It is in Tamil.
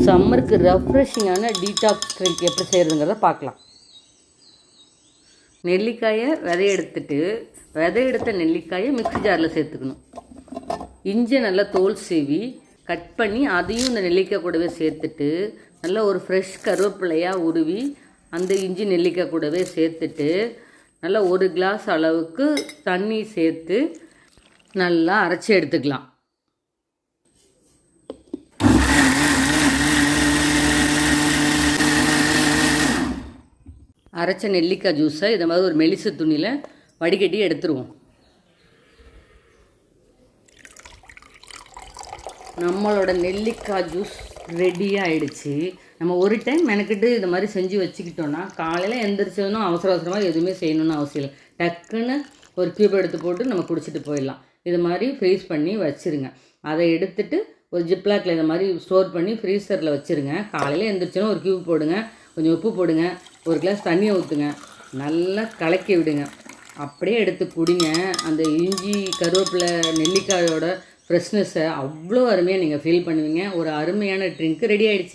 சம்மருக்கு ரெஃப்ரெஷிங்கான டீடாக்ஸ் ட்ரிங்க் எப்படி செய்கிறதுங்கிறத பார்க்கலாம். நெல்லிக்காயை விதை எடுத்த நெல்லிக்காயை மிக்ஸி ஜாரில் சேர்த்துக்கணும். இஞ்சி நல்லா தோல் சீவி கட் பண்ணி அதையும் இந்த நெல்லிக்காய் கூடவே சேர்த்துட்டு நல்லா ஒரு ஃப்ரெஷ் கருவேப்பிலையாக உருவி அந்த இஞ்சி நெல்லிக்காய் கூடவே சேர்த்துட்டு நல்லா 1 கிளாஸ் அளவுக்கு தண்ணி சேர்த்து நல்லா அரைச்சி எடுத்துக்கலாம். அரைச்ச நெல்லிக்காய் ஜூஸை இதை மாதிரி ஒரு மெலிசு துணியில் வடிகட்டி எடுத்துருவோம். நம்மளோட நெல்லிக்காய் ஜூஸ் ரெடியாக ஆகிடுச்சு. நம்ம ஒரு டைம் மெனக்கிட்டு இதை மாதிரி செஞ்சு வச்சுக்கிட்டோன்னா காலையில் எந்திரிச்சதும் அவசரமாக எதுவுமே செய்யணும்னு அவசியம் இல்லை. டக்குன்னு ஒரு க்யூப் எடுத்து போட்டு நம்ம குடிச்சிட்டு போயிடலாம். இது மாதிரி ஃப்ரீஸ் பண்ணி வச்சுருங்க. அதை எடுத்துகிட்டு ஒரு ஜிப்லாக்கில் இந்த மாதிரி ஸ்டோர் பண்ணி ஃப்ரீசரில் வச்சுருங்க. காலையில் எந்திரிச்சோன்னா ஒரு க்யூப் போடுங்க, கொஞ்சம் உப்பு போடுங்க, 1 கிளாஸ் தண்ணியை ஊற்றுங்க, நல்லா கலக்கி விடுங்க. அப்படியே எடுத்து குடிங்க. அந்த இஞ்சி கருவேப்பிலை நெல்லிக்காயோட ஃப்ரெஷ்னஸை அவ்வளோ அருமையாக நீங்கள் ஃபீல் பண்ணுவீங்க. ஒரு அருமையான ட்ரிங்க் ரெடி ஆகிடுச்சு.